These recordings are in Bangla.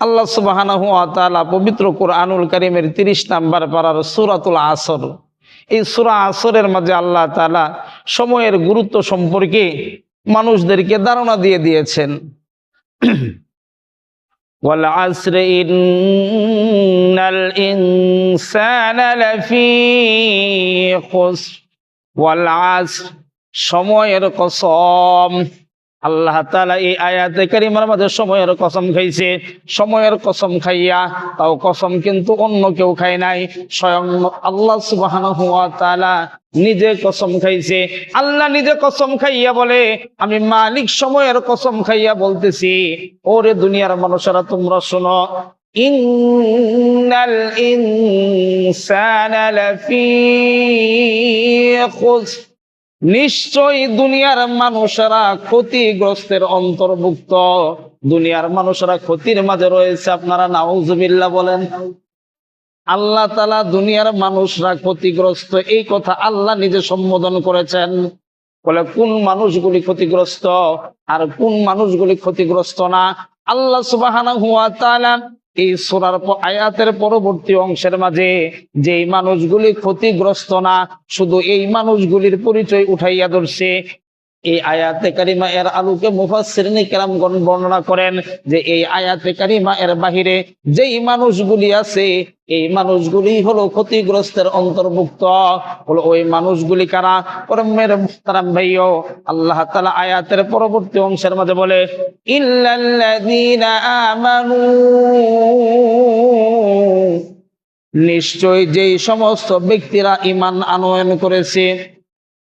আল্লাহ সুবহানাহু ওয়া তাআলা পবিত্র কোরআনুল কারীমের 30 নম্বর পারার সূরাতুল আসর, এই সূরা আসরের মাঝে আল্লাহ তাআলা সময়ের গুরুত্ব সম্পর্কে মানুষদেরকে ধারণা দিয়ে দিয়েছেন। ওয়াল আসরি ইন্নাল ইনসানা লাফি খুসর, ওয়াল আসর সময়ের কসম। আল্লাহ তাআলা এই আয়াতে কারিমার মধ্যে সময়ের কসম খাইছে। সময়ের কসম খাইয়া, তাও কসম কিন্তু অন্য কেউ খায় নাই, স্বয়ং আল্লাহ সুবহানাহু ওয়া তাআলা নিজে কসম খাইছে। আল্লাহ নিজে কসম খাইয়া বলে, আমি মালিক সময়ের কসম খাইয়া বলতেছি, ওরে দুনিয়ার মানুষেরা তোমরা শোনো, ইন্নাল ইনসানা লাফি খুসর, নিশ্চয়ই দুনিয়ার মানুষেরা ক্ষতিগ্রস্তের অন্তর্ভুক্ত। দুনিয়ার মানুষেরা ক্ষতির মাঝে রয়েছে। আপনারা নাউজুবিল্লাহ বলেন। আল্লাহ তাআলা দুনিয়ার মানুষরা ক্ষতিগ্রস্ত, এই কথা আল্লাহ নিজে সম্বোধন করেছেন। বলে কোন মানুষগুলি ক্ষতিগ্রস্ত আর কোন মানুষগুলি ক্ষতিগ্রস্ত না, আল্লাহ সুবহানাহু ওয়া তাআলা এই সূরার আয়াতের পরবর্তী অংশের মাঝে যেই মানুষগুলি ক্ষতিগ্রস্ত না, শুধু এই মানুষগুলির পরিচয় উঠাইয়া ধরছে। এই আয়াতে কারিমা এর আলোকে মুফাসসিরিনে কেরামগণ বর্ণনা করেন যে এই আয়াতে কারিমা এর বাহিরে যেই মানুষগুলি আছে, এই মানুষগুলি হলো ক্ষতিগ্রস্তের অন্তর্ভুক্ত। হলো ওই মানুষগুলি কারা? মেরে মুহতারাম ভাইও, আল্লাহ তাআলা আয়াতের পরবর্তী অংশের মধ্যে বলে, ইল্লাল্লাযীনা আমানু, নিশ্চয় যেই সমস্ত ব্যক্তিরা ঈমান আনয়ন করেছে,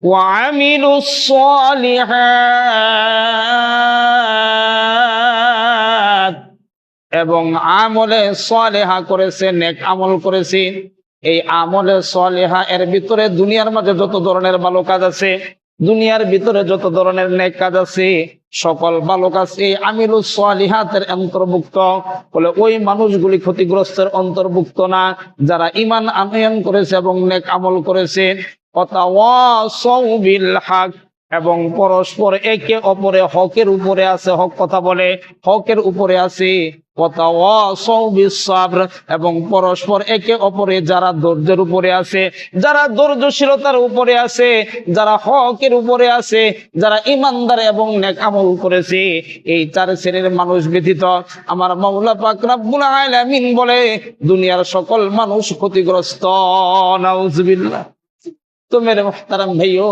ওয়ামিলুস সালিহাত, এবং আমলে সালেহা করেছে, নেক আমল করেছে। এই আমলে সালেহা এর ভিতরে দুনিয়ার মাঝে যত ধরনের ভালো কাজ আছে, দুনিয়ার ভিতরে যত ধরনের নেক কাজ আছে, সকল ভালো কাজ এই আমিলুস সালিহাতের অন্তর্ভুক্ত। বলে ওই মানুষগুলি ক্ষতিগ্রস্তের অন্তর্ভুক্ত না, যারা ঈমান আনয়ন করেছে এবং নেক আমল করেছে। ওয়াতাওয়াসাউ বিল হক, এবং পরস্পর একে অপরে হকের উপরে আছে, হক কথা বলে, হকের উপরে আছে। ওয়াতাওয়াসাউ বিস সাবর, এবং পরস্পর একে অপরে যারা ধৈর্যের উপরে আছে, যারা ধৈর্যশীলতার উপরে আছে, যারা হকের উপরে আছে, যারা ঈমানদার এবং নেক আমল করেছে, এই চার শ্রেণীর মানুষ ব্যতীত আমার মাওলা পাক রব্বুল আলামিন বলে দুনিয়ার সকল মানুষ ক্ষতিগ্রস্ত। নাউজুবিল্লাহ। তো মেরে মুহতারাম ভাইও,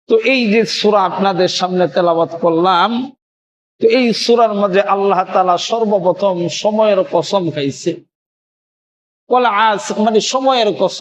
তো এই যে সূরা আপনাদের সামনে তেলাওয়াত করলাম, তো এই সূরার মধ্যে আল্লাহ তাআলা সর্বপ্রথম সময়ের কসম খাইছে। ওয়াল আসর মানে সময়ের কসম।